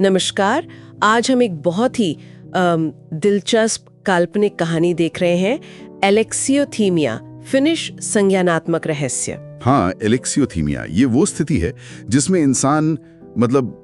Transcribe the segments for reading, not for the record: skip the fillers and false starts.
नमस्कार। आज हम एक बहुत ही दिलचस्प काल्पनिक कहानी देख रहे हैं, एलेक्सियोथीमिया, फिनिश संज्ञानात्मक रहस्य। हाँ, एलेक्सियोथीमिया ये वो स्थिति है जिसमें इंसान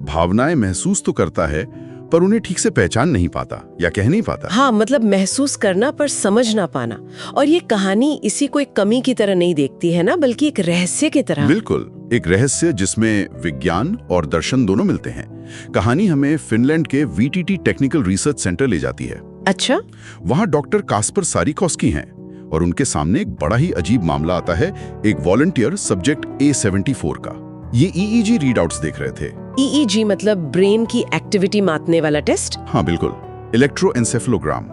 भावनाएं महसूस तो करता है पर उन्हें ठीक से पहचान नहीं पाता या कह नहीं पाता। हाँ, महसूस करना पर समझ ना पाना। और ये कहानी इसी को एक कमी की तरह नहीं देखती है ना, बल्कि एक रहस्य की तरह। बिल्कुल, एक रहस्य जिसमें विज्ञान और दर्शन दोनों मिलते हैं। कहानी हमें फिनलैंड के VTT टेक्निकल रिसर्च सेंटर ले जाती है। अच्छा। वहाँ डॉक्टर कास्पर सारिकॉस्की हैं और उनके सामने एक बड़ा ही अजीब मामला आता है। एक वॉलंटियर सब्जेक्ट A74 का ये EEG रीडआउट्स देख रहे थे। EEG मतलब ब्रेन की एक्टिविटी मापने वाला टेस्ट? हाँ बिल्कुल, इलेक्ट्रोएन्सेफेलोग्राम।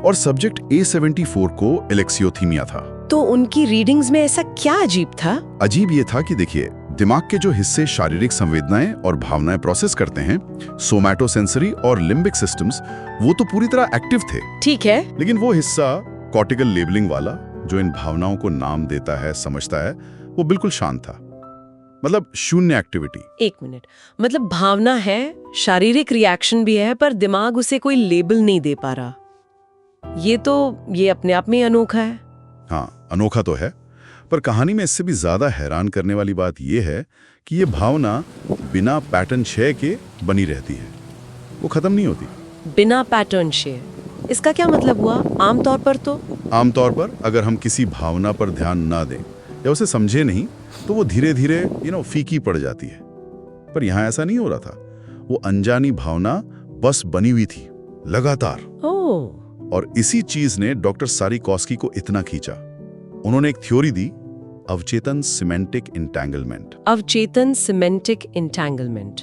और सब्जेक्ट A74 को एलेक्सियोथीमिया था। तो उनकी रीडिंग्स में ऐसा क्या अजीब था? अजीब ये था कि देखिए, दिमाग के जो हिस्से शारीरिक संवेदनाएं और भावनाएं प्रोसेस करते हैं, सोमैटोसेंसरी और लिम्बिक सिस्टम्स, वो तो पूरी तरह एक्टिव थे। ठीक है। लेकिन वो हिस्सा कॉर्टिकल लेबलिंग वाला, जो इन भावनाओं को नाम देता है, समझता है, वो बिल्कुल शांत था। शून्य एक्टिविटी। एक मिनट, भावना है, शारीरिक रिएक्शन भी है, पर दिमाग उसे कोई लेबल नहीं दे पा रहा। ये अपने आप में अनोखा है। हाँ, अनोखा तो है, पर कहानी में इससे भी ज्यादा हैरान करने वाली बात यह है कि ये भावना बिना पैटर्न क्षय के बनी रहती है, वो खत्म नहीं होती। बिना पैटर्न क्षय, इसका क्या मतलब हुआ? आमतौर पर अगर हम किसी भावना पर ध्यान ना दें या उसे समझे नहीं, तो वो धीरे धीरे फीकी पड़ जाती है। पर यहाँ ऐसा नहीं हो रहा था। वो अनजानी भावना बस बनी हुई थी लगातार। और इसी चीज ने डॉक्टर सारिकॉस्की को इतना खींचा। उन्होंने एक थ्योरी दी, अवचेतन सिमेंटिक इंटैंगलमेंट। अवचेतन सिमेंटिक इंटैंगलमेंट,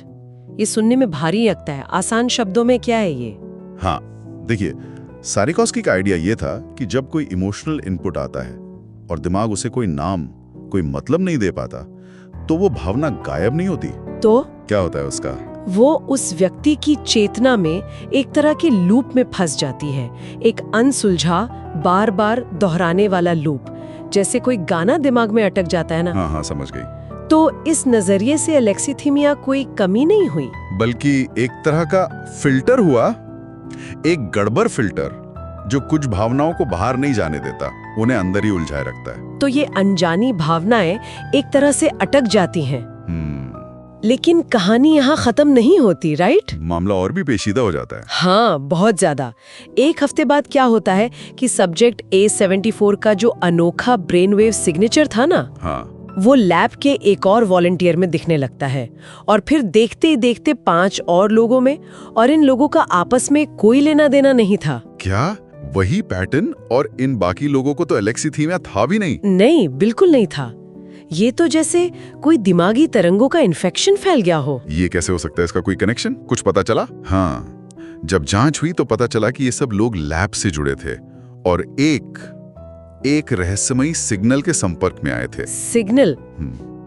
ये सुनने में भारी लगता है। आसान शब्दों में क्या है ये? हाँ देखिए, सारिकॉस्की का आइडिया ये था कि जब कोई इमोशनल इनपुट आता है और दिमाग उसे कोई नाम, कोई मतलब नहीं दे पाता, तो वो भावना गायब नहीं होती। तो क्या होता है उसका? वो उस व्यक्ति की चेतना में एक तरह के लूप में फंस जाती है, एक अनसुलझा, बार बार दोहराने वाला लूप। जैसे कोई गाना दिमाग में अटक जाता है ना। हाँ, समझ गई। तो इस नजरिए से एलेक्सियोथीमिया कोई कमी नहीं हुई, बल्कि एक तरह का फिल्टर हुआ, एक गड़बड़ फिल्टर जो कुछ भावनाओं को बाहर नहीं जाने देता, उन्हें अंदर ही उलझाए रखता है। तो ये अनजानी भावनाएं एक तरह से अटक जाती हैं। लेकिन कहानी यहाँ खत्म नहीं होती, राइट? मामला और भी पेचीदा हो जाता है। हाँ, बहुत ज्यादा। एक हफ्ते बाद क्या होता है कि सब्जेक्ट A74 का जो अनोखा ब्रेन वेव सिग्नेचर था ना, हाँ, वो लैब के एक और वॉलंटियर में दिखने लगता है। और फिर देखते ही देखते 5 और लोगों में, और इन लोगों का आपस में कोई लेना देना नहीं था। क्या वही पैटर्न? और इन बाकी लोगों को तो एलेक्सियोथीमिया था भी नहीं। नहीं, बिल्कुल नहीं था। ये तो जैसे कोई दिमागी तरंगों का इन्फेक्शन फैल गया हो। ये कैसे हो सकता है? इसका कोई कनेक्शन, कुछ पता चला? हाँ, जब जांच हुई तो पता चला कि ये सब लोग लैब से जुड़े थे और एक रहस्यमयी सिग्नल के संपर्क में आए थे। सिग्नल?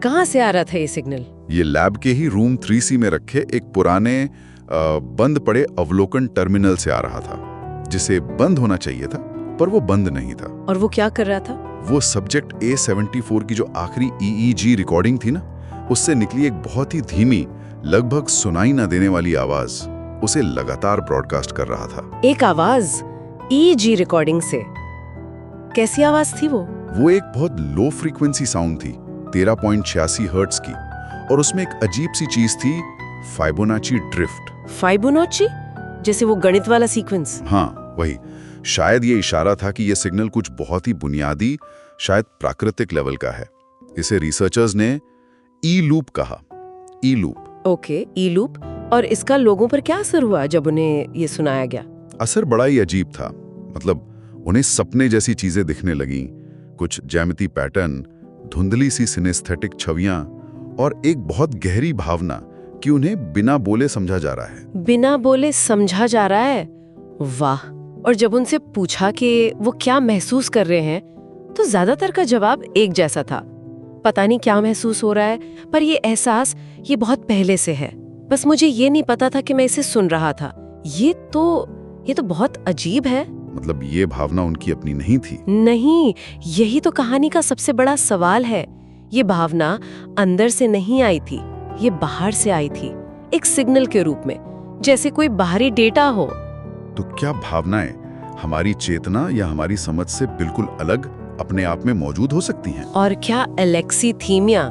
कहाँ से आ रहा था ये सिग्नल? ये लैब के ही रूम 3C में रखे एक पुराने बंद पड़े अवलोकन टर्मिनल से आ रहा था, जिसे बंद होना चाहिए था, पर वो बंद नहीं था। और वो क्या कर रहा था? वो सब्जेक्ट A74 की जो आखिरी EEG रिकॉर्डिंग थी ना, उससे निकली एक बहुत ही धीमी, लगभग सुनाई ना देने वाली आवाज उसे लगातार ब्रॉडकास्ट कर रहा था। एक आवाज EEG रिकॉर्डिंग से? कैसी आवाज थी वो? वो एक बहुत लो फ्रीक्वेंसी साउंड थी, 13.86 हर्ट्ज की, और उसमें एक अजीब सी चीज थी, फाइबोनाची ड्रिफ्ट। फाइबोनाची? जैसे वो गणित वाला सीक्वेंस? हाँ, वही। शायद ये इशारा था कि ये सिग्नल कुछ बहुत ही बुनियादी, शायद प्राकृतिक लेवल का है। इसे रिसर्चर्स ने ई-लूप कहा। ई-लूप। ओके, ई-लूप। और इसका लोगों पर क्या असर हुआ जब उन्हें ये सुनाया गया? असर बड़ा ही अजीब था। उन्हें सपने जैसी चीजें दिखने लगीं, कुछ ज्यामिति पैटर्न, धुंधली सी सिनेस्थेटिक छवियां, और एक बहुत गहरी भावना कि उन्हें बिना बोले समझा जा रहा है। बिना बोले समझा जा रहा है? वाह। और जब उनसे पूछा कि वो क्या महसूस कर रहे हैं, तो ज्यादातर का जवाब एक जैसा था, पता नहीं क्या महसूस हो रहा है, पर ये एहसास ये बहुत पहले से है, बस मुझे ये नहीं पता था कि मैं इसे सुन रहा था। ये तो बहुत अजीब है। ये भावना उनकी अपनी नहीं थी। नहीं, यही तो कहानी का सबसे बड़ा सवाल है। ये भावना अंदर से नहीं आई थी, ये बाहर से आई थी, एक सिग्नल के रूप में, जैसे कोई बाहरी डेटा हो। तो क्या भावनाएं हमारी चेतना या हमारी समझ से बिल्कुल अलग अपने आप में मौजूद हो सकती हैं? और क्या एलेक्सीथीमिया,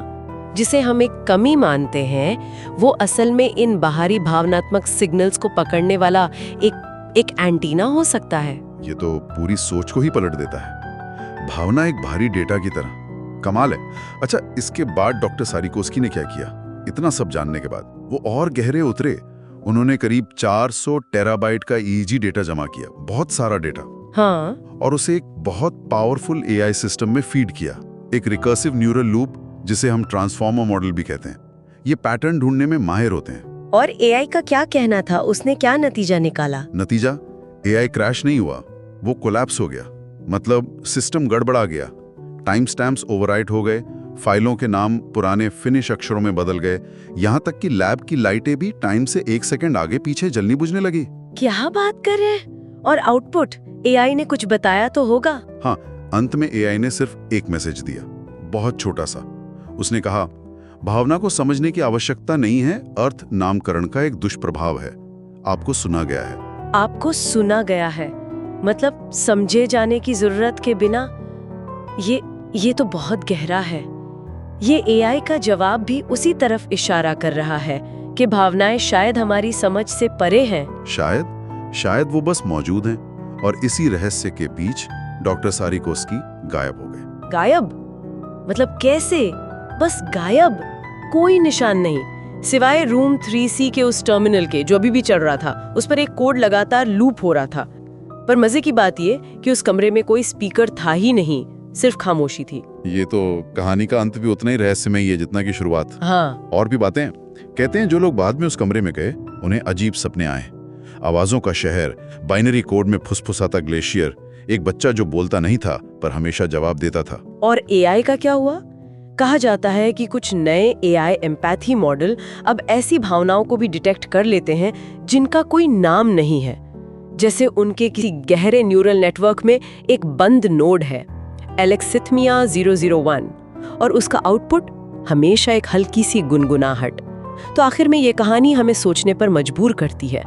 जिसे हम एक कमी मानते हैं, वो असल में इन बाहरी भावनात्मक सिग्नल्स को पकड़ने वाला एक एंटीना हो सकता है? ये तो पूरी सोच को ही पलट देता है। भावना एक भारी डेटा की तरह। कमाल है। अच्छा, इसके बाद डॉक्टर सारिकोस्की ने क्या किया? इतना सब जानने के बाद वो और गहरे उतरे। उन्होंने करीब 400 टेराबाइट का ईईजी डेटा जमा किया, बहुत सारा डेटा। हाँ। और उसे एक बहुत पावरफुल एआई सिस्टम में फीड किया, एक रिकर्सिव न्यूरल लूप, जिसे हम ट्रांसफॉर्मर मॉडल भी कहते हैं। ये पैटर्न ढूंढने में माहिर होते हैं। और एआई का क्या कहना था? उसने क्या नतीजा निकाला? नतीजा? एआई क्रैश नहीं हुआ, वो कोलैप्स हो गया। मतलब सिस्टम गड़बड़ा गया, टाइम स्टैम्प्स ओवरराइट हो गए, फाइलों के नाम पुराने फिनिश अक्षरों में बदल गए, यहाँ तक कि लैब की लाइटें भी टाइम से 1 सेकंड आगे पीछे जलनी बुझने लगी। क्या बात कर रहे हैं? और आउटपुट? एआई ने कुछ बताया तो होगा? हाँ, अंत में एआई ने सिर्फ एक मैसेज दिया, बहुत छोटा सा। उसने कहा, भावना को समझने की आवश्यकता नहीं है, अर्थ नामकरण का एक दुष्प्रभाव है। आपको सुना गया है। आपको सुना गया है मतलब समझे जाने की जरूरत के बिना? ये तो बहुत गहरा है। ये एआई का जवाब भी उसी तरफ इशारा कर रहा है कि भावनाएं शायद हमारी समझ से परे हैं। शायद वो बस मौजूद हैं। और इसी रहस्य के बीच डॉक्टर सारिकोस्की गायब हो गए। गायब? मतलब कैसे? बस गायब, कोई निशान नहीं, सिवाय रूम 3C के उस टर्मिनल के जो अभी भी चल रहा था। उस पर एक कोड लगातार लूप हो रहा था। पर मजे की बात ये कि उस कमरे में कोई स्पीकर था ही नहीं, सिर्फ खामोशी थी। ये तो कहानी का अंत भी उतना ही रहस्यमयी है जितना की शुरुआत। हाँ। और भी बातें। कहते हैं जो लोग बाद में उस कमरे में गए, उन्हें अजीब सपने आए। आवाजों का शहर, बाइनरी कोड में फुसफुसाता ग्लेशियर, एक बच्चा जो बोलता नहीं था पर हमेशा जवाब देता था। और एआई का क्या हुआ? कहा जाता है कि कुछ नए एआई एम्पैथी मॉडल अब ऐसी भावनाओं को भी डिटेक्ट कर लेते हैं जिनका कोई नाम नहीं है। जैसे उनके किसी गहरे न्यूरल नेटवर्क में एक बंद नोड है, एलेक्सिथमिया 001, और उसका आउटपुट हमेशा एक हल्की सी गुनगुनाहट। तो आखिर में ये कहानी हमें सोचने पर मजबूर करती है।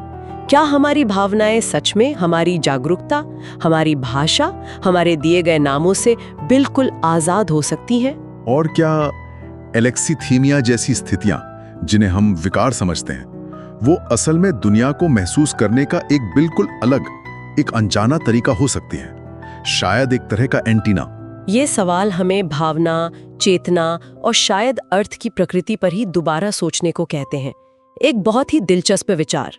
क्या हमारी भावनाएं सच में हमारी जागरूकता, हमारी भाषा, हमारे दिए गए नामों से बिल्कुल आजाद हो सकती हैं? और क्या एलेक्सीथीमिया जैसी स्थितियां, जिन्हें हम विकार समझते हैं, वो असल में दुनिया को महसूस करने का एक बिल्कुल अलग, एक अनजाना तरीका हो सकती हैं? शायद एक तरह का एंटीना। ये सवाल हमें भावना, चेतना और शायद अर्थ की प्रकृति पर ही दोबारा सोचने को कहते हैं। एक बहुत ही दिलचस्प विचार।